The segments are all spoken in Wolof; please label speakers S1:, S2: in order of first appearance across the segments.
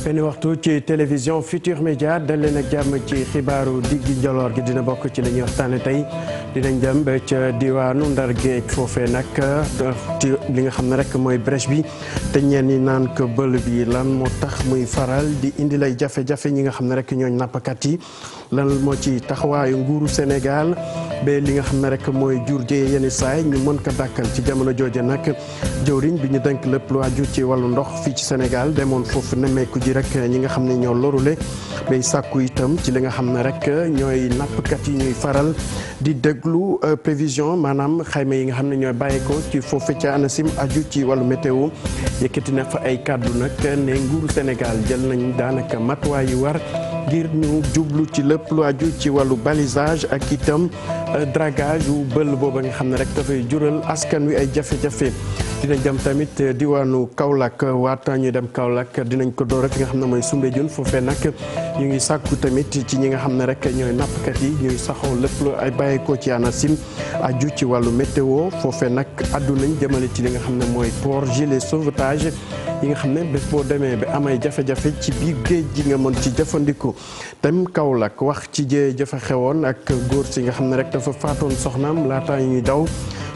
S1: benn waxtu ci télévision Futur Média dal leen ak jàmm ci xibaaru diggi njoloor gi dina bokk ci la ñuy waxtaane tey dinañ dem ba ca diwaanu Ndar Géej foofee nag ci li nga xam ne rek mooy brèche bi te ñeen ñi naan ko bël bi lan moo tax muy faral di indi lay jafe-jafe ñi nga xam ne rek ñooñ nappkat yi lan moo ci taxawaayu nguuru Sénégal ba li nga xam ne rek mooy jur jëye yenn saay ñu mën ko dàkkal ci jamono jooje nag jëwriñ bi ñu denk lépp lu aju ci wàllu ndox fii ci Sénégal demoon foofu nemmeeku ji rek ñi nga xam ne ñoo lorule bay sàkku itam ci li nga xam ne rek ñooy nappkat yi ñuy faral di déglu prévision maanaam xayma yi nga xam ne ñooy bàyyeekoo ci foofu ca ANACIM aju ci wàllu météo yëkkati na fa ay kàddu nag ne nguuru Sénégal jël nañ daanaka matuwaay yi war ngir ñu jublu ci lépp lu aju ci wàllu balisage ak itam dragage wu bël booba nga xam ne rek dafay jural askan wi ay jafe-jafe dinañ dem tamit diwaanu Kaolack waata ñu dem Kaolack dinañ ko door rek nga xam ne mooy Soumbédioune foofee nag ñu ngi sàkku tamit ci ñi nga xam ne rek ñooy nappkat yi ñuy saxoo lépp lu ay bàyyeekoo ci ANACIM aju ci wàllu météo foofee nag addu nañ jëmale ci li nga xam ne mooy port gilet sauvetage yi nga xam ne bés boo demee ba amay jafe-jafe ci biir géej gi nga mën ci jëfandiku tam Kaolack wax ci jee jafe xewoon ak góor si nga xam ne rek dafa faatoon soxnaam laataa ñuy daw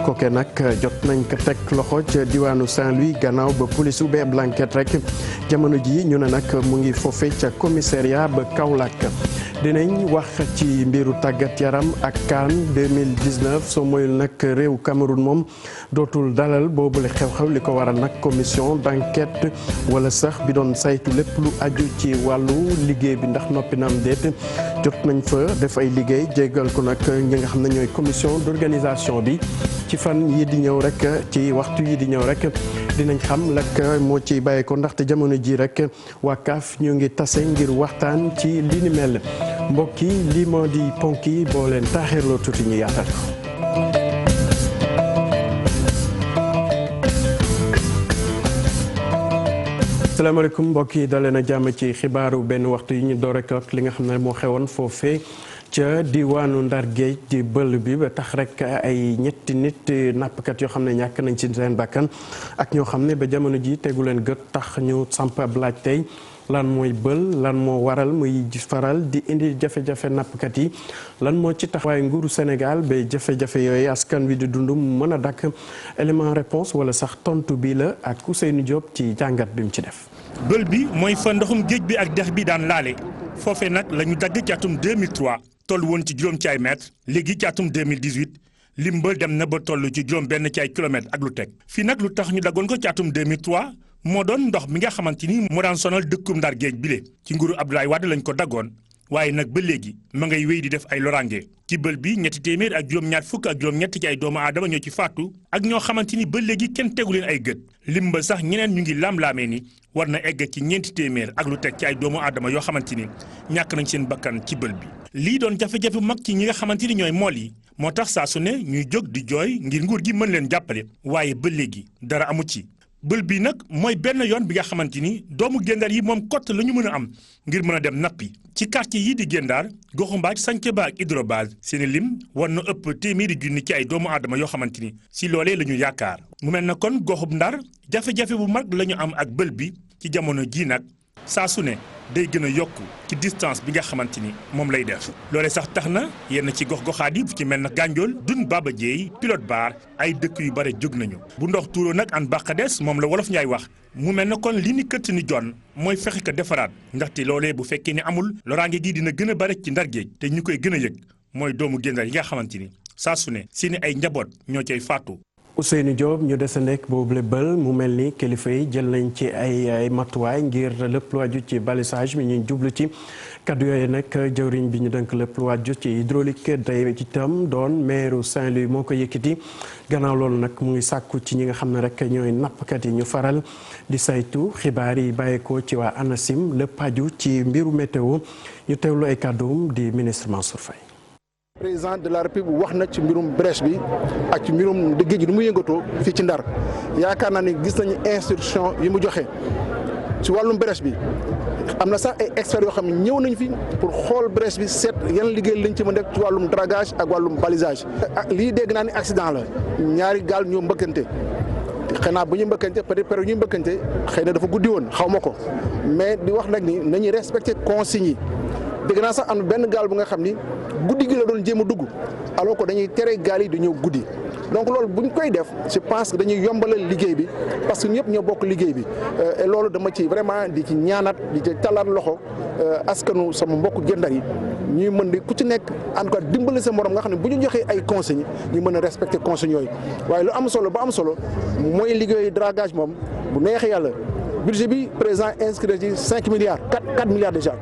S1: kooke nag jot nañ ko teg loxo ca diwaanu Saint-Louis gannaaw ba police u ba blanquette rek jamono ji ñu ne nag mu ngi foofe ca commissariat ba Kaolack dinañ wax ci mbiru tàggat yaram ak CAN 2019 soo moyul nag réew Cameroun moom dootul dalal boobule xew-xew li ko waral nag commission d'enquête wala sax bi doon saytu lépp lu aju ci wàllu liggéey bi ndax noppi na am déet jot nañ fa def ay liggéey jégal ko nag ñi nga xam ne ñooy commission d'organisation bi ci fan yi di ñëw rek ci waxtu yi di ñëw rek dinañ xam lak moo ci bàyyi ko ndaxte jamono ji rek waa CAF ñu ngi tase ngir waxtaan ci li ni mel mbokk yi lii moo di ponk yi boo leen taaxirloo tuuti ñu yaatal ko. asalaamaaleykum mbokk yi dalee na jàmm ci xibaaru benn waxtu yi ñu door rek ak li nga xam ne moo xewoon foofee ca diwaanu Ndar Géej di bël bi ba tax rek ay ñetti nit nappkat yoo xam ne ñàkk nañ ci seen bakkan ak ñoo xam ne ba jamono ji tegu leen gët tax ñu samp ab laaj tey lan mooy bël lan moo waral muy faral di indi jafe-jafe nappkat yi lan moo ci taxawaay nguuru Sénégal ba jafe-jafe yooyu askan wi di dund mu mën a dakk élément réponse wala sax tontu bi la ak Ousseynou Diop ci jàngat bi mu ci def.
S2: bël bi mooy fa ndoxum géej bi ak dex bi daan laale foofee nag la ñu dagg ci atum 2003 toll woon ci juróom ci ay mètre léegi ci atum 2018 lim ba dem na ba toll ci juróom benn ci ay kilomètres ak lu teg fii nag lu tax ñu daggoon ko ci atum 2003 moo doon ndox mi nga xamante ni moo daan sonal dëkkum Ndar Géej bile ci nguuru Abdoulaye Wade lañ ko daggoon waaye nag ba léegi ma ngay wéy di def ay loraange ci bël bi ñetti téeméer ak juróom-ñaar fukk ak juróom-ñett ci ay doomu aadama ñoo ci faatu ak ñoo xamante ni ba léegi kenn tegu leen ay gët lim ba sax ñeneen ñu ngi laam-laamee ni war na egg ci ñeenti téeméer ak lu teg ci ay doomu aadama yoo xamante ni ñàkk nañ seen bakkan ci bël bi lii doon jafe-jafe mag ci ñi nga xamante ni ñooy mool yi moo tax saa su ne ñuy jóg di jooy ngir nguur gi mën leen jàppale waaye ba léegi dara amu ci bël bi nag mooy benn yoon bi nga xamante ni doomu Gendar yi moom kott la ñu mën a am ngir mën a dem nappi ci quartier yi di Gendar Goxumbaaj Santhiaba ak Hydrobase seeni lim war na ëpp téeméeri junni ci ay doomu aadama yoo xamante ni si loolee la ñu yaakaar mu mel na kon goxub Ndar jafe-jafe bu mag la ñu am ak bël bi ci jamono jii nag saa su ne day gën a yokku ci distance bi nga xamante ni moom lay def loole sax tax na yenn ci gox-goxaat yi bu ci mel na Gandiol Dun Baba Dieye Pilote Bar ay dëkk yu bare jóg nañu bu ndox tuuroo nag an bàqades moom la wolof Njaay wax mu mel na kon li ni këtt ni jon mooy fexe ko defaraat ndaxte loolee bu fekkee ni amul loraange gi dina gën a bare ci Ndar Géej te ñu koy gën a yëg mooy doomu Gendar yi nga xamante ni saa su ne seeni ay njaboot ñoo cay faatu.
S1: Ousseynou Diop ñu des a nekk boobule bël mu mel ni kilifa yi jël nañ ci ay matuwaay ngir lépp lu aju ci balisage mi ñu jublu ci kaddu yooyu nag jëwriñ bi ñu dënk lépp lu aju ci hydraulique day itam doon maire Saint-Louis moo ko yëkkati gannaaw loolu nag mu ngi sàkku ci ñi nga xam ne rek ñooy nappkat yi ñu faral di saytu xibaar yi bàyyeekoo ci waa ANACIM lépp aju ci mbiru météo ñu teewlu ay kàdduum di ministre Mansour Faye.
S3: président de la république wax na ci mbirum brèche bi ak ci mbirum géej gi ni mu yëngatoo fii ci Ndar yaakaar naa ni gis nañu instruction yi mu joxe ci wàllum brèche bi am na sax ay experts yoo xam ne ñëw nañ fi pour xool brèche bi seet yan liggéey lañ ci mën def ci wàllum dragage ak wàllum balisage. lii dégg naa ni accident la ñaari gaal ñoo mbëkkante xëy na bu ñu mbëkkante peut-être période ñu mbëkkante xëy na dafa guddi woon xaw ma ko mais di wax nag ni nañuy respecté consignes yi dégg naa sax am na benn gaal bu nga xam ni guddi gi la doon jéem a dugg alors que dañuy tere gaal yi du ñëw guddi donc loolu bu ñu koy def je pense que dañuy yombalal liggéey bi parce que ñëpp ñoo bokk liggéey bi et loolu dama ci vraiment di ci ñaanat di ci talaat loxo askanu sama mbokk Guet Ndar yi ñuy mën di ku ci nekk en tout cas dimbali sa morom nga xam ne bu ñu joxee ay consignes ñu mën a respecter consignes yooyu waaye lu am solo ba am solo mooy liggéey dragage moom bu neexee yàlla budget bi président inscrit ci 5 milliards 4 milliards déjà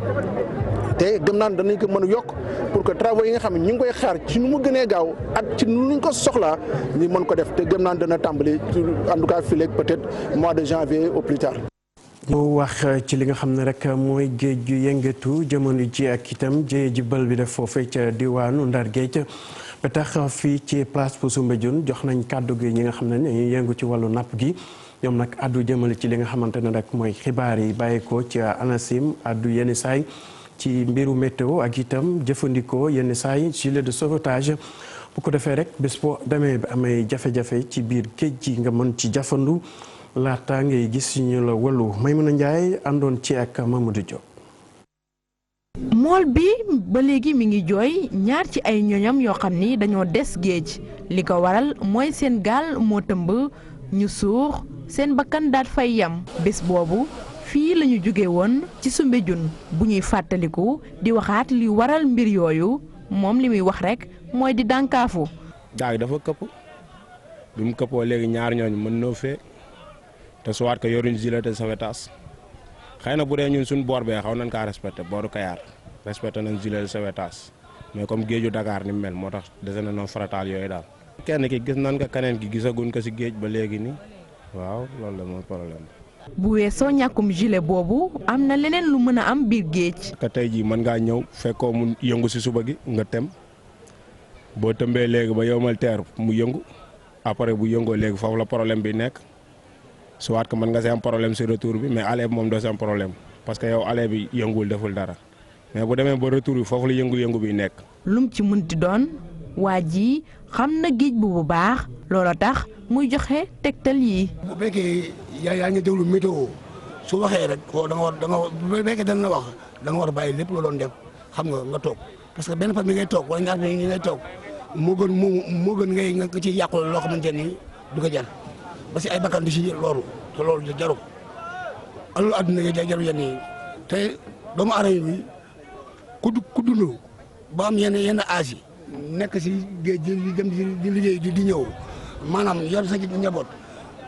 S3: te gëm naan danañ ko mën a yokk pour que travaux yi nga xam ne ñu ngi koy xaar ci nu mu gënee gaaw ak ci nu ñu ko soxlaa ñu mën ko def te gëm naan dana tàmbali en tout cas fii léegi peut-être mois de janvier au plus tard.
S1: ñu wax ci li nga xam ne rek mooy géej gu yëngatu jamono ji ak itam jëye ji bël bi def foofee ca diwaanu Ndar Géej ba tax fii ci place bu Soumbédioune jox nañ kàddu gi ñi nga xam ne dañuy yëngu ci wàllu napp gi ñoom nag addu jëmale ci li nga xamante ne rek mooy xibaar yi bàyyeekoo ci ANACIM addu yenn saay ci mbiru météo ak itam jëfandikoo yenn saay gilet de sauvetage bu ko defee rek bés boo demee ba amee jafe-jafe ci biir géej gi nga mën ci jafandu laata ngay gis ñu la wàllu Maymuna Njaay àndoon ci ak Mamadou Diop.
S4: mool bi ba léegi mi ngi jooy ñaar ci ay ñoñam yoo xam ni dañoo des géej li ko waral mooy seen gaal moo tëmb ñu suux seen bakkan daat fay yam bés boobu fii la ñu jóge woon ci Soumbédioune bu ñuy fàttaliku di waxaat li waral mbir yooyu moom li muy wax rek mooy di dànkaafu.
S5: gaal gi dafa këpp bi mu këppoo léegi ñaar ñooñu mën noo fee te suwaat ko yoruñ gilet de sauvetage xëy na bu dee ñun suñu boor bee xaw nañ kaa respecté booru Kayar respecté nañ gilet de sauvetage mais comme géeju Dakar ni mu mel moo tax dese na noo farataal yooyu daal. kenn ki gis nañ ko keneen ki gisaguñ ko ci géej ba léegi nii waaw loolu la mooy problème.
S4: bu weesoo ñàkkum gilet boobu am na leneen lu mën a am biir géej.
S5: ka tey jii mën ngaa ñëw fekkoo mu yëngu ci suba gi nga tem boo tëmbee léegi ba yowmal teer mu yëngu après bu yëngoo léegi foofu la problème bi nekk soit que mën nga see am problème ci retour bi mais aller bi moom doo si am problème parce que yow aller bi yëngul deful dara mais bu demee ba retour bi foofu la yëngu-yëngu bi nekk.
S4: lum ci mënti doon waa ji xam na géej bu baax loolu tax muy joxe tegtal yi.
S6: bu fekkee yaa ngi déglu météo su waxee rek ko da nga war bu fekkee dañ la wax da nga war a bàyyi lépp loo doon def xam nga toog parce que benn fan bi ngay toog wala ñaar bi ngay toog moo gën ngay nga ci yàqu loo xamante ni du ko jar ba si ay bakkan di si loolu te loolu jaru alalu àdduna yi jaru yenn yi te doomu aadama bi ku dund ba am yenn âge yi nekk si géej di dem di liggéey di ñëw maanaam yor sa njaboot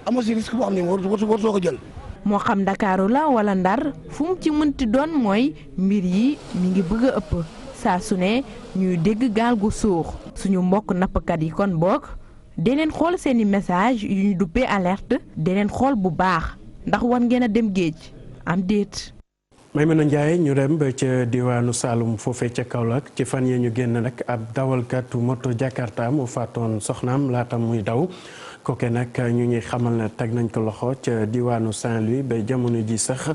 S6: amoo si risque boo xam ne warutoo ko jël.
S4: moo xam Ndakaaru la wala Ndar fu mu ci mënti doon mooy mbir yi mi ngi bëgg a ëpp saa su ne ñuy dégg gaal gu suux suñu mbokk nappkat yi kon bokk dee leen xool seeni message yu ñu duppee alerte dee leen xool bu baax ndax war ngeen a dem géej am déet.
S1: Maymuna Njaay ñu dem ba ca diwaanu Saloum foofee ca Kaolack ci fan yee ñu génn rek ab dawalkatu moto Jakarta mu faatoon soxnaam laata muy daw kooke nag ñu ñuy xamal ne teg nañ ko loxo ca diwaanu Saint-Louis ba jamono ji sax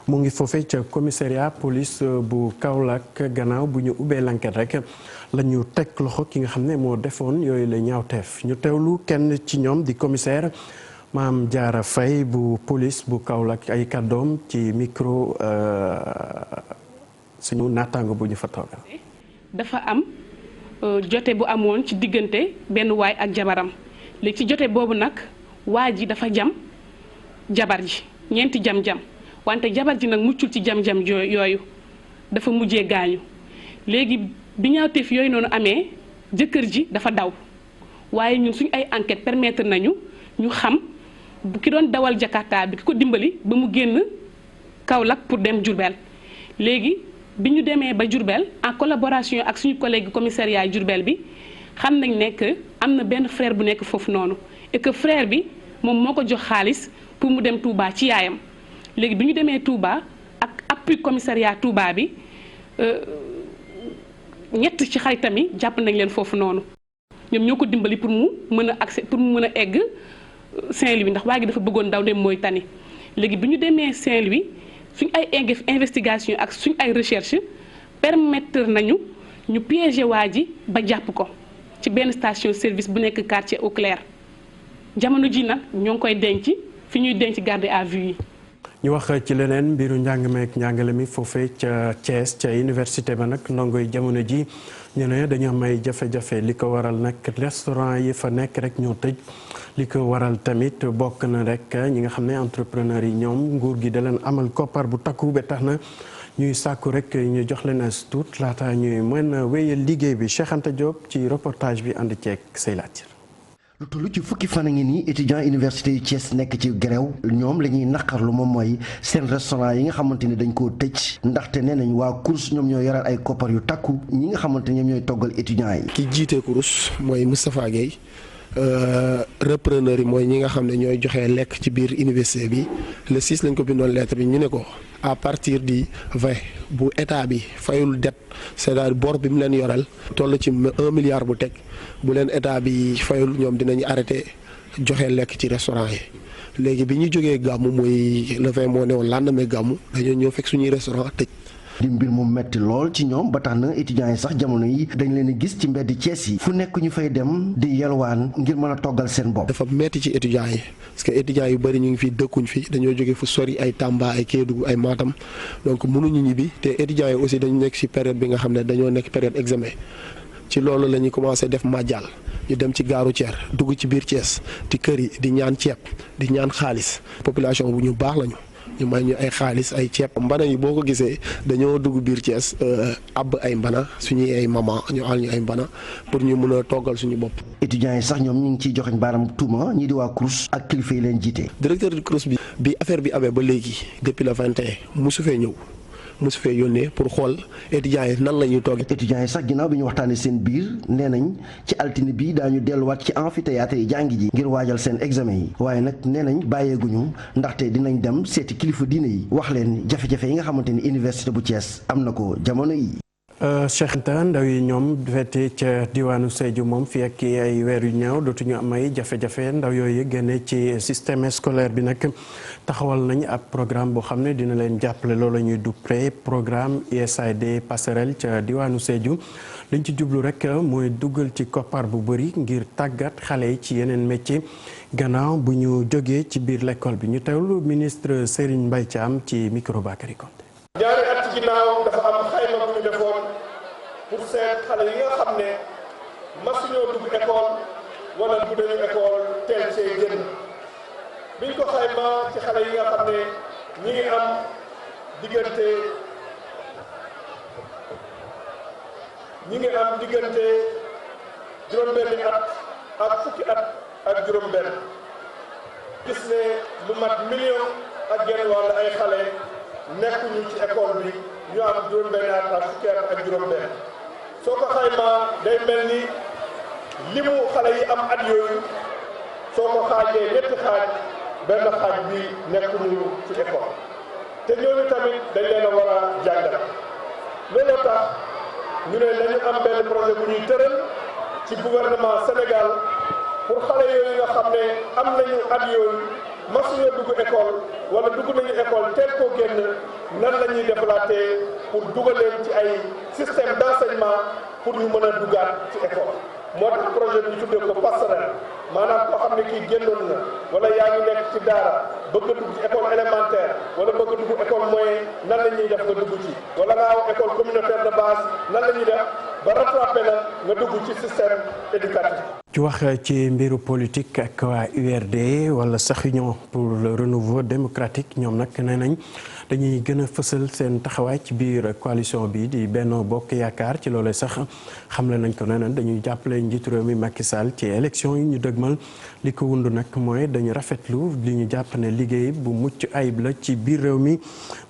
S1: mu ngi foofee ca commissariat police bu Kaolack gannaaw bu ñu ubbee l'enquête rek la ñu teg loxo ki nga xam ne moo defoon yooyu la ñaawteef ñu teewlu kenn ci ñoom di commissaire Maam Jaara Fay bu police bu Kaolack ay kàddoom ci micro suñu naataango bu ñu fa toogal.
S7: dafa am jote bu amoon ci diggante benn waay ak jabaram léegi ci jote boobu nag waa ji dafa jam jabar ji ñeenti jam-jam wante jabar ji nag muccul ci jam-jam yooyu dafa mujjee gaañu léegi bi ñaawteef yooyu noonu amee jëkkër ji dafa daw waaye ñun suñu ay enquête permettre nañu ñu xam ki doon dawal Jakarta bi ki ko dimbali ba mu génn Kaolack pour dem Diourbel léegi bi ñu demee ba Diourbel en collaboration ak suñu collègue commissariat Diourbel bi xam nañ ne que am na benn frère bu nekk foofu noonu et que frère bi moom moo ko jox xaalis pour mu dem Touba ci yaayam léegi bi ñu demee Touba ak appui commissariat Touba bi ñett ci xaritam yi jàpp nañ leen foofu noonu ñoom ñoo ko dimbali pour mu mën a accès pour mu mën a egg Saint-Louis ndax waa gi dafa bëggoon daw dem mooy tani léegi bi ñu demee Saint-Louis suñ ay investigation ak suñ ay recherche permettre nañu ñu piéger waa ji ba jàpp ko ci benn station service bu nekk quartier Eau Claire jamono ji nag ñoo ngi koy denc fi ñuy denc garde à vue yi.
S1: ñu wax ci leneen mbiru njàng meek njàngale mi foofee ca Thiès ca université ba nag ndongo yi jamono ji ñu ne dañoo am ay jafe-jafe li ko waral nag restaurant yi fa nekk rek ñoo tëj li ko waral tamit bokk na rek ñi nga xam ne entrepreneur yi ñoom nguur gi da leen amal koppar bu takku ba tax na ñuy sàkku rek ñu jox leen as tuut laata ñuy mën a wéyal liggéey bi Cheikh Anta Diop ci reportage bi ànd ceeg say laaj.
S8: lu toll ci fukki fan a ngi nii étudiant université yu Thiès nekk ci grève ñoom la ñuy naqarlu moom mooy seen restaurant yi nga xamante ni dañ koo tëj ndaxte nee nañ waa CROUS ñoom ñoo yoral ay koppar yu takku ñi nga xamante ñoom ñooy toggal étudiants yi.
S9: ki jiite CROUS mooy Moustapha Guèye repreneur yi mooy ñi nga xam ne ñooy joxe lekk ci biir université bi le 6 lañ ko bindoon lettre bi ñu ne ko à partir du 20 bu état bi fayul dette c'est-à-dire bor bi mu leen yoral toll ci 1 milliard bu teg bu leen état bi fayul ñoom dinañu arrêté joxe lekk ci restaurant yi léegi bi ñu jógee gàmmu muy le 20 moo ne woon lendemain gàmmu dañoo ñëw fekk suñuy restaurant tëj.
S8: di mbir mu metti lool ci ñoom ba tax na étudiants yi sax jamono yi dañ leen a gis ci mbedd Thiès yi fu nekk ñu fay dem di yelwaan ngir mën a toggal seen bopp.
S9: dafa metti ci étudiants yi parce que étudiants yu bëri ñu ngi fi dëkkuñ fi dañoo jóge fu sori ay Tamba ay Kédougou ay Matam donc mënuñu ñibbi te étudiants yi aussi dañu nekk ci période bi nga xam ne dañoo nekk période examen ci loolu la ñuy commencé def màjjal ñu dem ci gaaru Thiès dugg ci biir Thiès ci kër yi di ñaan ceeb di ñaan xaalis population bu ñu baax lañu. ñu may ñu ay xaalis ay ceeb mbana yi boo ko gisee dañoo dugg biir Thiès àbb ay mbana suñuy ay maman ñu àll ñu ay mbana pour ñu mën a toggal suñu bopp.
S8: étudiants yi sax ñoom ñu ngi ciy joxeñ baaram tuuma ñii di waa CROUS ak kilifa yi leen jiite.
S9: directeur du CROUS bi affaire bi amee ba léegi depuis le 21 mosu fee ñëw mosu fee yónnee pour xool étudiants yi nan la ñuy toog.
S8: étudiants yi sax ginnaaw bi ñu waxtaanee seen biir nee nañ ci altine bi daañu delluwaat ci amphithéâtre yi jàngi ji ngir waajal seen examen yi waaye nag nee nañ bàyyeeguñu ndaxte dinañ dem seeti kilifa diine yi wax leen jafe-jafe yi nga xamante ni université bu Thiès am na ko jamono yi.
S1: Cheikh Anta ndaw yi ñoom fete ca diwaanu Sédhiou moom fii ak ay weer yu ñëw dootuñu am ay jafe-jafe ndaw yooyu génne ci système scolaire bi nag taxawal nañ ab programme boo xam ne dina leen jàppale loolu ñuy duppee programme USAID passerelle ca diwaanu Sédhiou liñ ci jublu rek mooy dugal ci koppar bu bëri ngir tàggat xale yi ci yeneen métier gannaaw bu ñu jógee ci biir l'école bi ñu teewlu ministre Serigne Mbaye Thiam ci micro Bakary Konté.
S10: ñaari at ci ginnaaw dafa am xayma bu ñu defoon pour seet xale yi nga xam ne masuñoo dugg école wala bu dañu école teel see génn biñ ko xayma ci xale yi nga xam ne ñi ngi am diggante juróom-benni at ak fukki at ak juróom-benn gis ne lu mat million ak genn wàll ay xale nekkuñu ci école bi ñu am juróom-benn at ak fukki at ak juróom-benn soo ko xaymaa day mel ni limu xale yi am at yooyu soo ko xaajee ñetti xaaj benn xaaj bi nekkuñu ci école te ñooñu tamit dañ leen a war a jàngal looloo tax ñu ne nañu am benn projet bu ñuy tëral ci gouvernement Sénégal pour xale yooyu nga xam ne am nañu at yooyu masuñoo dugg école wala dugg nañu école teel koo génn nan la ñuy développé pour dugal leen ci ay système d'enseignement pour ñu mën a duggaat ci école moo tax projet bi ñu tuddee ko passerelle maanaam koo xam ne kii génnoon na wala yaa ngi nekk ci daara bëgg a dugg ci école élémentaire wala bëgg a dugg école moyen nan la ñuy def nga dugg ci wala nga aw école communautaire de base nan la ñuy def ba rattrapé la nga dugg ci système éducatif.
S1: ci wax ci mbiru politique ak waa URD wala sax Union pour le renouveau démocratique ñoom nag nee nañ dañuy gën a fësal seen taxawaay ci biir coalition bi di Benno Bokk Yaakaar ci loolee sax xamle nañ ko nee nañ dañuy jàppale njiitu réew mi Macky Sall ci élection yi ñu dëgmal li ko wund nag mooy dañu rafetlu li ñu jàpp ne liggéey bu mucc ayib la ci biir réew mi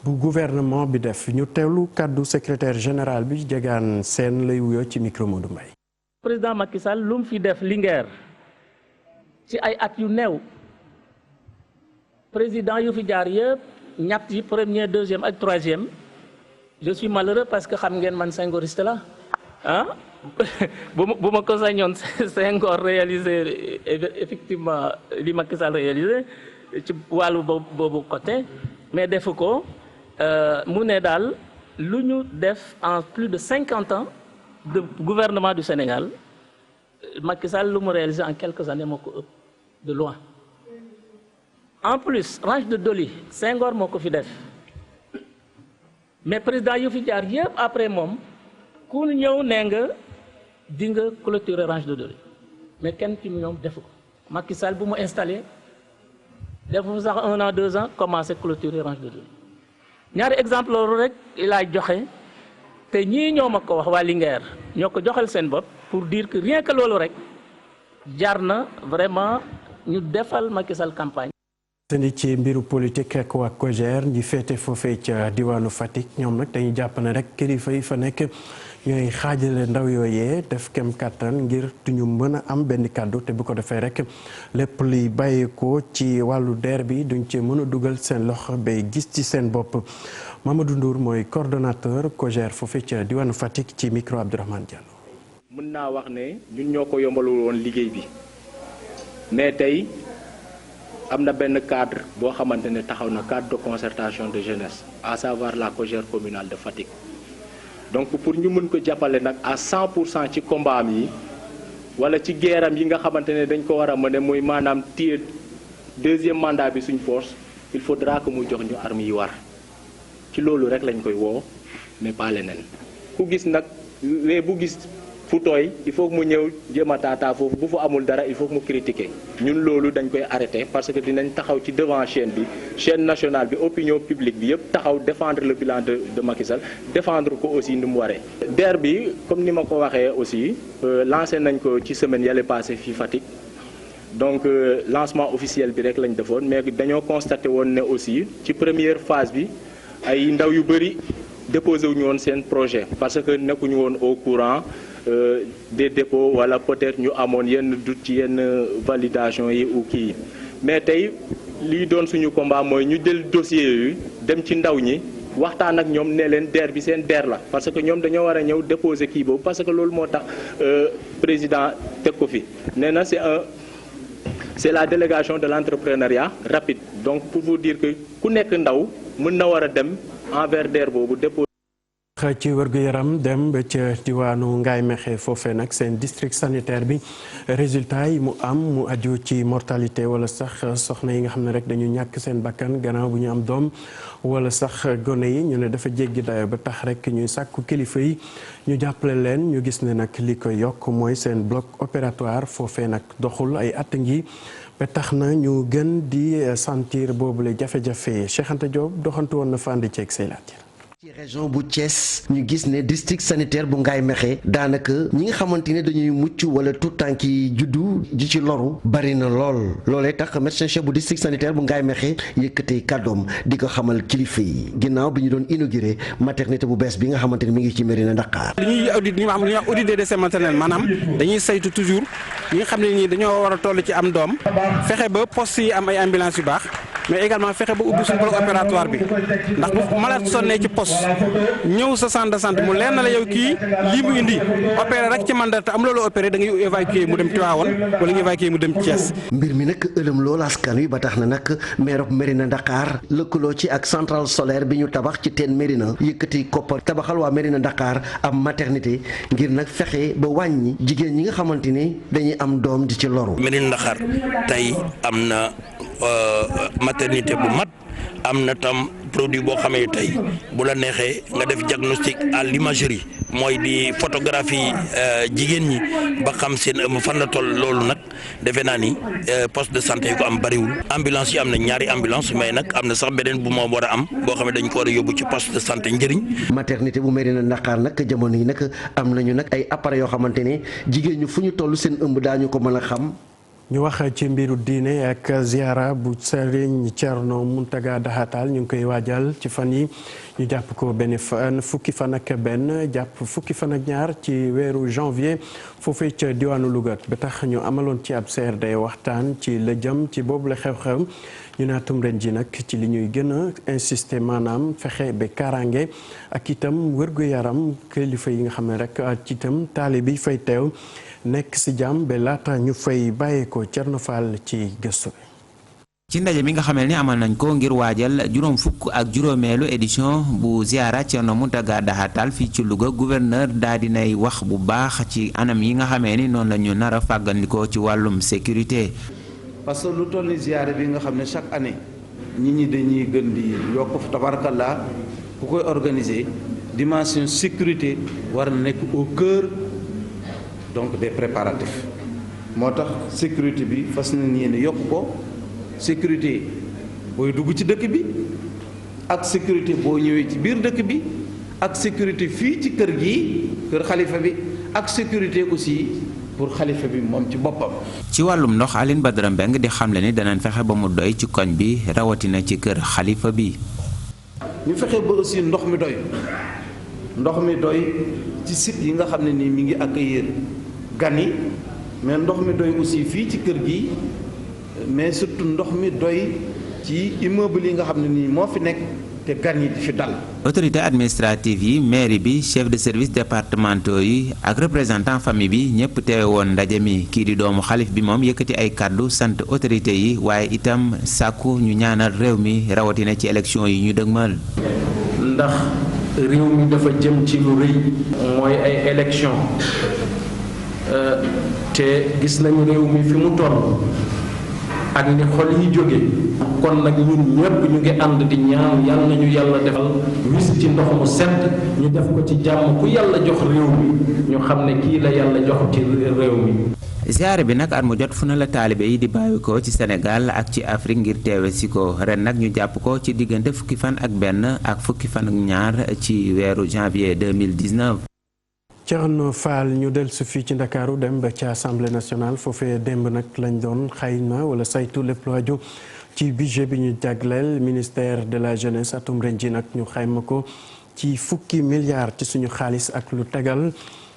S1: bu gouvernement bi def ñu teewlu kàddu secrétaire général bi Diegane Sène lay wuyoo ci micro Modou Mbaye.
S11: président Macky Sall lu mu fi def Linguère ci ay at yu néew président yu fi jaar yëpp ñett yi premier deuxième ak troisième je suis malheureux parce que xam ngeen man Senghoriste la ah bu ma ko sañoon Senghor réalisé effectivement li Macky Sall réalisé ci wàllu boobu côté mais defu ko mu ne daal lu ñu def en plus de 50 ans de gouvernement du Sénégal Macky Sall lu mu réalisé en quelques années moo ko ëpp de loin. En plus Ranch de Doli Senghor moo ko fi def mais président yu fi jaar yëpp après moom ku ñëw nee nga di nga clôturer Ranch de Doli mais kenn ci ñoom defu ko Macky Sall bu mu installé defu sax 1 an 2 ans commencé clôturer Ranch de Doli ñaari exemple loolu rek laa joxe te ñii ñoo ma ko wax waa Linguère ñoo ko joxal seen bopp pour dire que rien que loolu rek jar na vraiment ñu defal Macky Sall campagne.
S1: sëndi ci mbiru politique ak waa COJER ñi féete foofee ca diwaanu Fatick ñoom nag dañuy jàpp ne rek kilifa yi fa nekk ñooy xaajale ndaw yooyee def kem kàttan ngir duñu mën a am benn kàddu te bu ko defee rek lépp luy bàyyeekoo ci wàllu DER bi duñ ci mën a dugal seen loxo bay gis ci seen bopp. Mamadou Ndour mooy coordonnateur COJER foofee ca diwaanu Fatick ci micro Abdourahmane Diallo.
S12: mën naa wax ne ñun ñoo ko yombalul woon liggéey bi mais tey am na benn cadre boo xamante ne taxaw na cadre de concertation de jeunesse à savoir la COJER communale de Fatick donc pour ñu mën ko jàppale nag à 100% ci combat am yi wala ci guerram yi nga xamante ne dañ ko war a mën muy maanaam téye deuxième mandat bi suñ force il faudra que mu jox ñu armes yi war ci loolu rek lañ koy woo mais pas leneen ku gis nag mais bu gis fu tooy il faut que mu ñëw jéem a taataa foofu bu fa amul dara il faut que mu critiquer ñun loolu dañ koy arrêter parce que dinañ taxaw ci devant chaîne nationale bi opinion publique bi yëpp taxaw défendre le bilan de Macky Sall défendre ko aussi ni mu waree. DER bi comme ni ma ko waxee aussi lancé nañ ko ci semaine yële passé fii Fatick donc lancement officiel bi rek lañ defoon mais dañoo constaté woon ne aussi ci première phase bi ay ndaw yu bëri déposé wuñu woon seen projet parce que nekkuñu woon au courant. Des dépôts wala peut-être ñu amoon yenn doute ci yenn validation yi ou kii mais tey lii doon suñu combat mooy ñu jël dossier yooyu dem ci ndaw ñi waxtaan ak ñoom ne leen DER bi seen DER la parce que ñoom dañoo war a ñëw déposer kii boobu parce que loolu moo tax président teg ko fi nee na c'est la délégation de l'entrepreneuriat rapide donc pour vous dire que ku nekk ndaw mën na war a dem envers DER boobu déposer.
S1: ci wërgu yaram dem ba ca diwaanu Ngaye Mékhé foofee nag seen district sanitaire bi résultat yi mu am mu aju ci mortalité wala sax soxna yi nga xam ne rek dañu ñàkk seen bakkan gannaaw bu ñu am doom wala sax gone yi ñu ne dafa jéggi dayo ba tax rek ñuy sàkku kilifa yi ñu jàppale leen ñu gis ne nag li koy yokk mooy seen bloc opératoire foofee nag doxul ay at ngi ba tax na ñu gën di sentir boobule jafe-jafe Cheikh Anta Diop doxantu woon na fàndi ceeg say laajte.
S8: ci région bu Thiès ñu gis ne district sanitaire bu Ngaye Mékhé daanaka ñi nga xamante ne dañuy mucc wala tout tànk yi juddu ji ci loru bari na lool loolee tax médecin chef bu district sanitaire bu Ngaye Mékhé yëkkatee kàddoom di ko xamal kilifa yi ginnaaw bi ñu doon inauguré maternité bu bees bi nga xamante ne mi ngi ci Mérina Dakhar.
S13: li ñuy wax audit des décès maternels maanaam dañuy saytu toujours ñi nga xam ne nii dañoo war a toll ci am doom fexe ba poste yi am ay ambulance yu baax mais également fexe ba ubbi suñu bloc opératoire bi ndax bu malade sonnee ci poste ñëw sa centre de santé mu leer na la yow kii lii mu indi opéré rek ci mandat te am loolu opéré da ngay évacuer mu dem Tivaouane wala nga évacuer mu dem Thiès.
S8: mbir mi nag ëlëm loolu askan wi ba tax na nag maire Mérina Dakhar lëkkaloo ci ak centrale solaire bi ñu tabax ci teen Mérina yëkkati koppar tabaxal waa Mérina Dakhar am maternité ngir nag fexe ba wàññi jigéen ñi nga xamante ni dañuy am doom di ci loru.
S14: Mérina Dakhar tey am na maternité bu mat am na tam produit boo xamee tey bu la neexee nga def diagnostic à l'imagerie mooy di photographie jigéen ñi ba xam seen ëmb fan la toll loolu nag defe naa ni poste de santé yu ko am bariwul ambulance yi am na ñaari ambulance mais nag am na sax beneen bu moo war a am boo xam ne dañ ko war a yóbbu ci poste de santé njëriñ.
S8: maternité bu Mérina Dakhar nag jamono yi nag am nañu nag ay appareils yoo xamante ne jigéen ñu fu ñu toll seen ëmb daañu ko mën a xam.
S1: ñu wax ci mbiru diine ak ziara bu Serigne Thierno Mountaga Daha Tall ñu ngi koy waajal ci fan yi ñu jàpp ko benn fan fukki fan ak benn jàpp fukki fan ak ñaar ci weeru janvier foofee ca diwaanu Louga ba tax ñu amaloon ci ab CRD waxtaan ci la jëm ci boobu la xew-xew ñu ne atum ren ji nag ci li ñuy gën a insister maanaam fexe ba kaaraange ak itam wér-gu-yaram kilifa yi nga xam ne rek ci itam taali bi fay teew nekk ci jàmm ba laata ñu fay bàyyeekoo Thierno Fall ci gëstu bi.
S15: ci ndaje mi nga xamel ni amal nañ ko ngir waajal juróom fukk ak juróomeelu édition bu ziara Thierno Mountaga Daha Tall fii ci Louga gouverneur daa dinay wax bu baax ci anam yi nga xamee ni noonu la ñu nar a fàggandikoo ci wàllum sécurité.
S16: parce que lu toll ni ziyaare bi nga xam ne chaque année nit ñi dañuy gën di yokk tabarakallah ku koy organiser dimension sécurité war na nekk au cœur donc des préparatifs moo tax sécurité bi fas na yéene yokk ko sécurité booy dugg ci dëkk bi ak sécurité boo ñëwee ci biir dëkk bi ak sécurité fii ci kër gi kër xalifa bi ak sécurité aussi pour xalifa bi moom ci boppam.
S15: ci wàllum ndox Aline Badara Mbeng di xamle ni danañ fexe ba mu doy ci koñ bi rawatina ci kër xalifa bi.
S16: ñu fexe ba aussi ndox mi doy ci site yi nga xam ne nii mi ngi accueillir gan yi mais ndox mi doy aussi fii ci kër gi mais surtout ndox mi doy ci immeuble yi nga xam ne nii moo fi nekk te gan yi di fi dal.
S15: autorité administrative yi mairie bi chef de service départementaux yi ak représentant famille bi ñëpp teewe woon ndaje mi kii di doomu xalif bi moom yëkkati ay kàddu sant autorité yi waaye itam sàkku ñu ñaanal réew mi rawatina ci élection yi ñu dëgmal.
S17: ndax réew mi dafa jëm ci lu rëy mooy ay élection te gis nañu réew mi fi mu toll ak ni xol yi jóge kon nag ñun ñëpp ñu ngi ànd di ñaan yal nañu yàlla defal wis ci ndox mu sedd ñu def ko ci jàmm ku yàlla jox réew mi ñu xam ne kii la yàlla jox ci réew mi.
S15: ziyaare bi nag at mu jot fu na la taalibe yi di bàyyi ko ci Sénégal ak ci Afrique ngir teewe si ko ren nag ñu jàpp ko ci diggante fukki fan ak benn ak fukki fan ak ñaar ci weeru janvier 2019.
S1: Thierno Fall ñu dellusi fii ci Ndakaaru dem ba ci assemblée nationale foofee démb nag lañ doon xayma wala saytu lépp lu aju ci budget bi ñu jagleel ministère de la jeunesse atum ren ji nag ñu xayma ko ci fukki milliards ci suñu xaalis ak lu tegal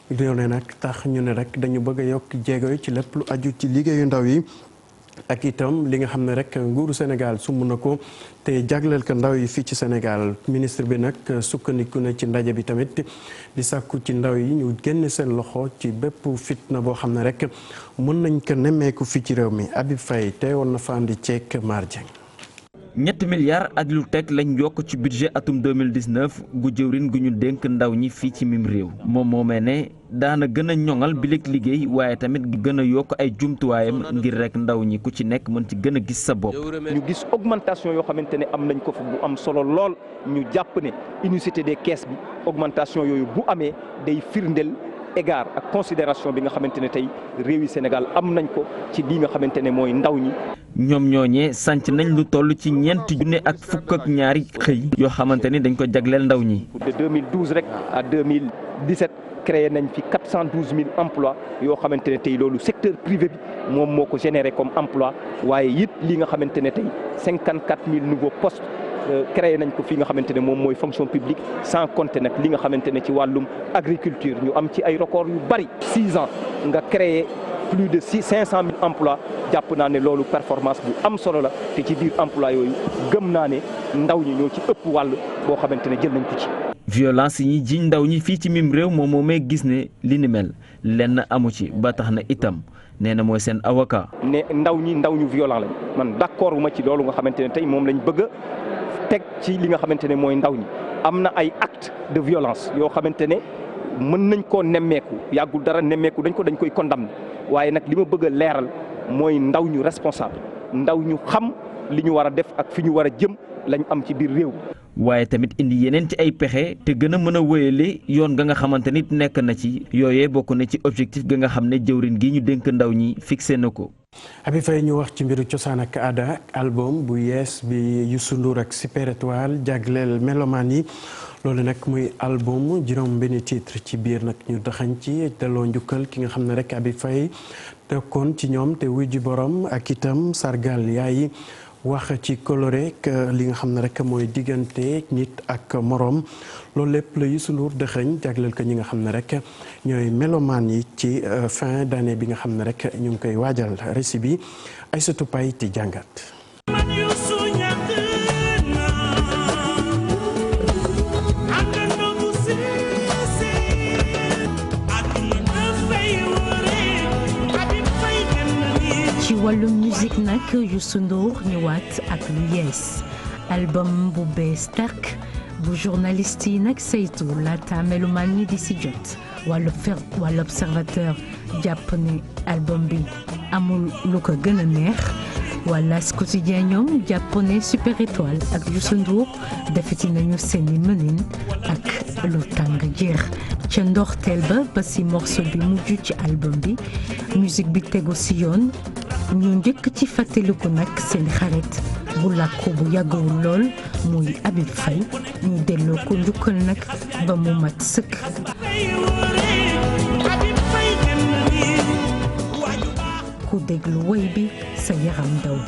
S1: réew ne nag tax ñu ne rek dañu bëgg a yokk jéego yi ci lépp lu aju ci liggéeyu ndaw yi ak itam li nga xam ne rek nguuru Sénégal sumb na ko te jagleel ko ndaw yi fii ci Sénégal ministre bi nag sukkandiku na ci ndaje bi tamit di sàkku ci ndaw yi ñu génn seen loxo ci bépp fitna boo xam ne rek mën nañ ko nemmeeku fii ci réew mi Habib Faye teewoon na fa andi ceek Mar Dieng.
S18: ñetti milliards ak lu teg lañ yokk ci budget atum 2019 gu jëwrin gu ñu dénk ndaw ñi fii ci mim réew moom moomee ne daana gën a ñoŋal bileeg liggéey waaye tamit gën a yokk ay jumtuwaayam ngir rek ndaw ñi ku ci nekk mën ci gën a gis sa bopp.
S19: ñu gis augmentation yoo xamante ne am nañ ko fi bu am solo lool ñu jàpp ne unicité des caisses bi augmentation yooyu bu amee day firndeel égard ak considération bi nga xamante ne tey réewi Sénégal am nañ ko ci lii nga xamante ne mooy ndaw ñi.
S18: ñoom ñooñee sanc nañ lu toll ci ñeenti junne ak fukk ak ñaari xëy yoo xamante ni dañ ko jagleel ndaw ñi.
S19: de 2012 rek à 2017 créé nañ fi 412 000 emplois yoo xamante ne tey loolu secteur privé bi moom moo ko généré comme emploi waaye it li nga xamante ne tey 54 000 nouveaux postes créé nañ ko fi nga xamante ne moom mooy fonction publique sans compter nag li nga xamante ne ci wàllum agriculture ñu am ci ay record yu bari 6 ans nga créé plus de 500 000 emplois jàpp naa ne loolu performance bu am solo la te ci biir emploi yooyu gëm naa ne ndaw ñi ñoo ci ëpp wàll boo xamante ne jël nañ ko ci.
S18: violence yi ñi jiñ ndaw ñi fii ci mim réew moom moomee gis ne li ni mel lenn amu ci ba tax na itam nee na mooy seen avocat.
S19: ne ndaw ñu violent lañ man d'accord wu ma ci loolu nga xamante ne tey moom lañ bëgg a teg ci li nga xamante ne mooy ndaw ñi am na ay actes de violence yoo xamante ne mën nañ koo nemmeeku yàggul dara nemmeeku dañ koy condamné waaye nag li ma bëgg a leeral mooy ndaw ñu responsable ndaw ñu xam li ñu war a def ak fi ñu war a jëm lañ am ci biir réew.
S18: waaye tamit indi yeneen ci ay pexe te gën a mën a wéyale yoon ga nga xamante nit nekk na ci yooyee bokk na ci objectif ga nga xam ne jëwrin gi ñu dénk ndaw ñi fixé na ko.
S1: Habib Faye ñu wax ci mbiru cosaan ak aada ak album bu yees bi Youssou Ndour ak Super Étoile jagleel melomaan yi loolu nag muy album juróom benn titre ci biir nag ñu daxañ ci delloo njukkal ki nga xam ne rek Habib Faye tekkoon ci ñoom te wuy ji borom ak itam sargal yaay wax ci coloré li nga xam ne rek mooy diggante nit ak morom loolu lépp la Youssou Ndour dëxëñ jagleel ko ñi nga xam ne rek ñooy melomaan yi ci fin d'année bi nga xam ne rek ñu ngi koy waajal récit bi Aïssatou Paye ti jàngat.
S20: ci wàllum musique nag Youssou Ndour ñëwaat ak lu yees album bu bees tàkk bu journaliste yi nag saytu laata melumaan ñi di si jot wàllu observateur jàpp ne album bi amul lu ko gën a neex waa L'As Quotidien ñoom jàpp ne Super Étoile ak Youssou Ndour defeti nañu seeni mënin ak lu tàng jeex ca ndorteel ba si morceau bi mujj ci album bi musique bi tegu si yoon ñu njëkk ci fàttaliku nag seen xarit bu làkku bu yàggawul lool muy Habib Faye ñu delloo ko njukkal nag ba mu mat sëkk. ku déglu woy bi sa yaram daw.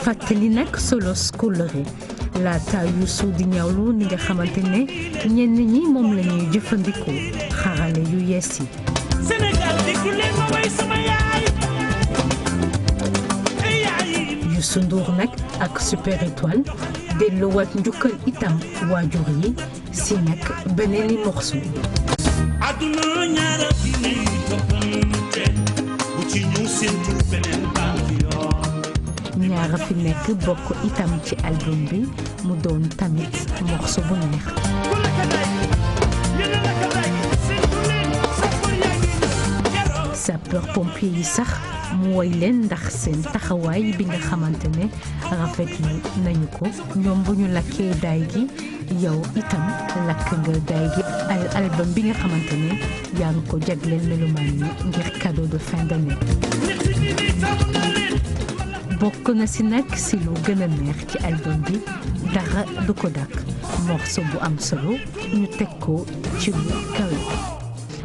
S20: fàttali nag solos kóllëre laata Youssou di ñaawlu ni nga xamante ne ñenn ñi moom la ñuy jëfandikoo xarale yu yees yi. Youssou Ndour nag ak Super Étoile delloowaat njukkal itam waajur yi si nag beneeni morceau. ñaara fi nekk bokk itam ci album bi mu doon tamit morceau bu neex. sapeur pompier yi sax mu woy leen ndax seen taxawaay bi nga xamante ne rafetlu nañu ko ñoom bu ñu lakkee daay gi yow itam lakk nga daay gi album bi nga xamante ne yaa ngi ko jagleel melomaan yi ngir cadeau de fin d'année. bokk na si nag si lu gën a neex ci album bi dara du ko dàkk morceau bu am solo ñu teg ko ci lu kawe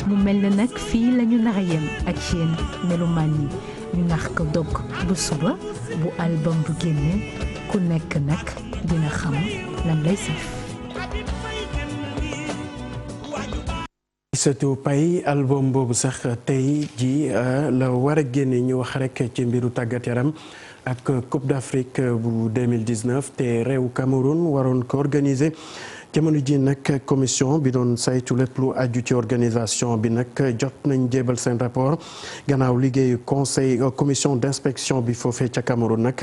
S20: mu mel na nag fii lañu nar a yem ak yéen melomaan yi ñu nax ko dog bu suba bu album bu génne ku nekk nag dina xam lan lay saf.
S1: Aïssatou Paye album boobu sax tey ji la war a génne ñu wax rek ci mbiru tàggat yaram ak Coupe d'Afrique bu 2019 te réew Cameroun waroon ko organiser jamono ji nag commission bi doon saytu lépp lu aju ci organisation bi nag jot nañ jébal seen rapport gannaaw liggéeyu commission d'inspection bi foofee ca Cameroun nag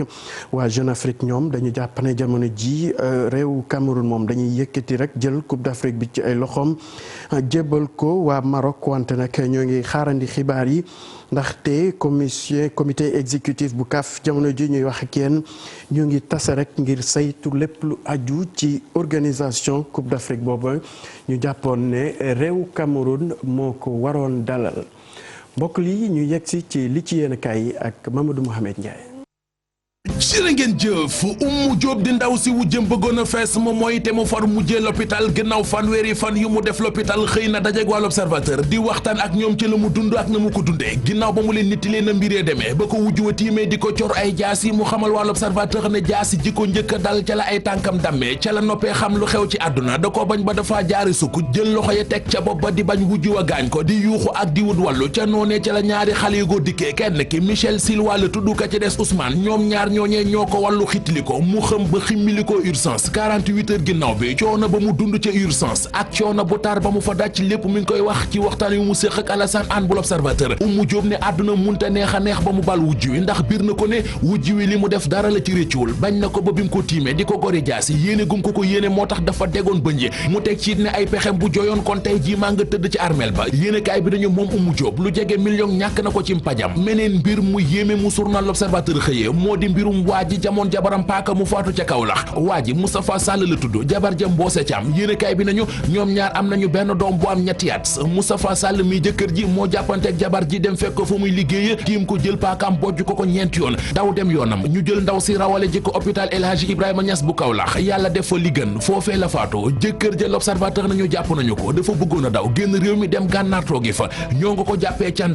S1: waa Jeune Afrique ñoom dañu jàpp ne jamono ji réew Cameroun moom dañuy yëkkati rek jël Coupe d'Afrique bi ci ay loxoom jébal ko waa Maroc wante nag ñoo ngi xaarandi xibaar yi ndaxte comité exécutif bu CAF jamono ji ñuy wax ak yéen ñu ngi tase rek ngir saytu lépp lu aju ci organisation Coupe d'Afrique boobu ñu jàppoon ne réew Cameroun moo ko waroon dalal mbokk li ñu yegsi ci li ci yéen kaay yi ak Mamadou Mohamed Ndiaye.
S21: jërë ngeen jëf Oumou Diop di ndaw si wujjëm bëggoon a fees moom mooy te mu far mujjee l'hôpital gannaaw fanweeri fan yu mu def l'hôpital xëy na dajeeg waa l'Observateur di waxtaan ak ñoom ci la mu dund ak na mu ko dundee ginnaaw ba mu leen nittilee na mbiree demee ba ko wujj wa tiimee di ko cor ay jaas yi mu xamal waa l'Observateur ne jaas yi ji ko njëkk a dal ca la ay tànkam dammee ca la noppee xam lu xew ci àdduna da ko bañ ba dafa jaari sukk jël loxo ya teg ca bopp ba di bañ wujj wa gaañ ko di yuuxu ak di wut wàllu ca noonee ca la ñaari xale yu góor dikkee kenn ki Michel Silva la tudd ka ci des Ousmane ñoom ñaar ñooñee ñoo ko wàllu xitli ko mu xam ba ximmili ko urgence 48 heures ginnaaw bi coono ba mu dund ca urgence ak coono bu tar ba mu fa daj lépp mi ngi koy wax ci waxtaan yu mu séq ak Alassane Anne bu l'Observateur Oumou Diop ne àdduna munta neex a neex ba mu bal wujj wi ndax biir na ko ne wujj wi li mu def dara la ci réccuwul bañ na ko ba bi mu ko tiimee di ko gori jaasi yéene gum ko yéene moo tax dafa degoon bënje mu teg ci ne ay pexem bu joyoon kon tey jii maa nga tëdd ci armeel ba yéene kaay bi dañu moom Oumou Diop lu jege million ñàkk na ko ci mpajam meneen mbir mu yéeme mu journal l'Observateur xëyee moo di mbirum waa ji jamoon jabaram paaka mu faatu ca Kaolack waa ji Moustapha Sall la tudd jabar ja Mboose Thiam yéenekaay bi nañu ñoom ñaar am nañu benn doom bu am ñetti at Moustapha Sall mi jëkkër ji moo jàppanteeg jabar ji dem fekk ko fa muy liggéeye tiim ko jël paakaam bojj ko ñeenti yoon daw dem yoonam ñu jël ndaw si rawale ji ko hôpital El Hadji Ibrahima Niass bu Kaolack yàlla def fa li gën foofee la faatu jëkkër ja l'Observateur nañu jàpp nañu ko dafa bëggoon a daw génn réew mi dem gànnaar toogi fa ñoo nga ko jàppee ca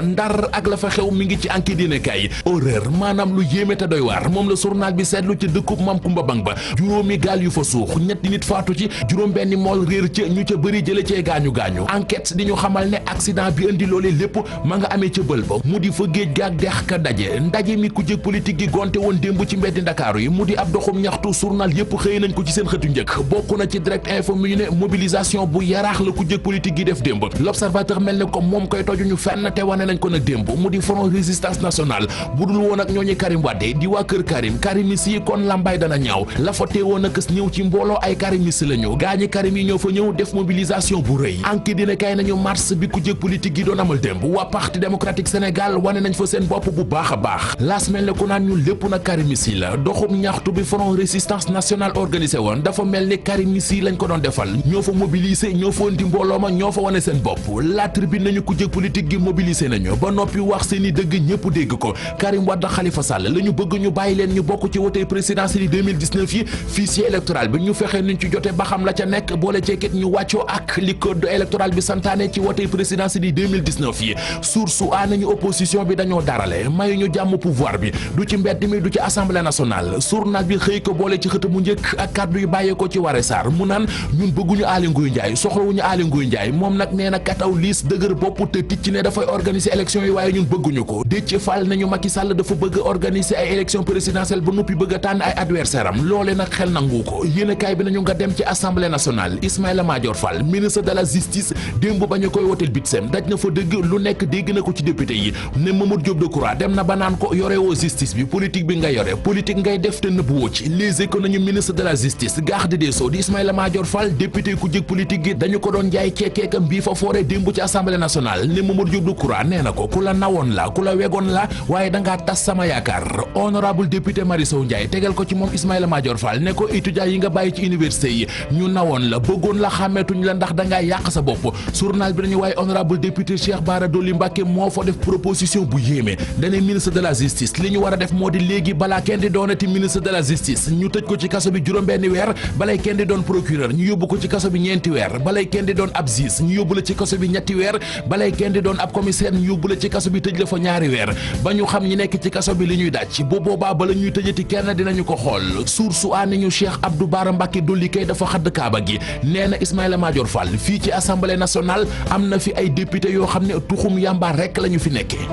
S21: Ndar ak la fa xew mi ngi ci enquête yéenekaay horreur maanaam lu yéeme te doy waar moom la journal bi seetlu ci dëkkub Mam Kumba Bang ba juróomi gaal yu fa suux ñetti nit faatu ci juróom benni mool réer ca ñu ca bëri jële cee gaañu enquête di ñu xamal ne accident bi indi loolee lépp ma nga amee ca bël ba mu di fa géej gaak dex ka daje ndaje mi ku jëg politique gi gonte woon démb ci mbeddi Ndakaaru yi mu di ab doxum ñaxtu journal yëpp xëy nañ ko ci seen xëtu njëkk bokk na ci direct info mi ñu ne mobilisation bu yaraax la ku jëg politique gi def démb l'Observateur mel ne ko moom koy toju ñu fenn te wane nañ ko nag démb mu di front résistance nationale bu dul woon ak ñooñu Karim Wade di waa kër Karimis yi kon lambay dana ñaaw la fa teewoon a kës ñëw ci mbooloo ay Karimis la ñu gaañi Karim yi ñoo fa ñëw def mobilisation bu rëy anki dina kay nañu mars bi ku jëg politique gi doon amal démb waa parti démocratique Sénégal wane nañ fa seen bopp bu baax a baax laas mel ne ku naan ñun lépp na Karimis yi la doxum ñaxtu bi front résistance nationale organisé woon dafa mel ni Karimis yi lañ ko doon defal ñoo fa mobiliser ñoo fa indi mbooloo ma ñoo fa wane seen bopp la tribune nañu ku jëg politique gi mobiliser nañu ba noppi wax seeni dëgg ñëpp dégg ko Karim Wade Khalifa Sall la ñu bëgg ñu bàyyi leen ñu bokk ci wote présidentielle yi 2019 yi fichier électoral bi ñu fexe nuñ ci jote ba xam la ca nekk boole ceekit ñu wàccoo ak li code électoral bi santaane ci wote présidentielle yi 2019 yi source a nañu opposition bi dañoo darale mayu ñu jàmm pouvoir bi du ci mbedd mi du ci assemblée nationale journal bi xëy ko boole ci xët mu njëkk ak kàddu yu bàyyee ko ci Waré Sarr mu naan ñun bëgguñu Aly Ngouille Ndiaye soxlawuñu Aly Ngouille Ndiaye moom nag nee na kataw liis dëgër bopp te ticc ne dafay organiser élection yi waaye ñun bëgguñu ko Déthié Fall nañu Macky Sall dafa bëgg organiser ay élection présidentielle ba noppi bëgg a tànn ay adversaire am loole nag xel nangu ko yéenekaay bi nañu nga dem ci assemblée nationale Ismaïla Madior Fall ministre de la justice démb ba ñu koy wotel bitsem daj na fa dëgg lu nekk dégg na ko ci député yi ne Mamadou Diop Decroix dem na ba naan ko yore woo justice bi politique bi nga yore politique ngay def te nëbb woo ci Les Échos nañu ministre de la justice garde des sceaux di Ismaïla Madior Fall député ku jëg politique gi dañu ko doon jaay ceekeekam bii fa foore démb ci assemblée nationale ne Mamadou Diop Decroix nee na ko ku la nawoon la ku la wegoon la waaye dangaa tas sama yaakaar honorable député Marie Sow Ndiaye tegal ko ci moom Ismaïla Madior Fall ne ko étudiants yi nga bàyyi ci université yi ñu nawoon la bëggoon la xàmmeetuñ la ndax dangaa yàq sa bopp journal bi nañu waaye honorable député Cheikh Bara Dolly Mbacké moo fa def proposition bu yéeme dane ministre de la justice li ñu war a def moo di léegi balaa kenn di doonati ministre de la justice ñu tëj ko ci kaso bi juróom-benni weer balay kenn di doon procureur ñu yóbbu ko ci kaso bi ñeenti weer balay kenn di doon ab juge ñu yóbbu la ci kaso bi ñetti weer balay kenn di doon ab commissaire ñu yóbbu la ci kaso bi tëj la fa ñaari weer ba ñu xam ñi nekk ci kaso bi li ñuy daj bu boobaa bala ñuy tëjati kenn dinañu ko xool source a nañu Cheikh Abdou Bara Mbacké Dolly kay dafa xadd kaaba gi nee na Ismaïla Madior Fall fii ci assemblée nationale am na fi ay député yoo xam ne tuxum yàmba rekk la ñu fi nekkee.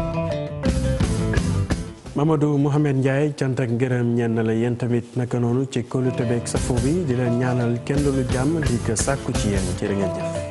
S1: Mamadou Mouhamed Ndiaye cant ak ngërëm ñenn la yéen tamit naka noonu ci kóolute beeg safo bi di leen ñaanal kenn lu jàmm di ko sàkku ci yéen jërë ngeen jëf.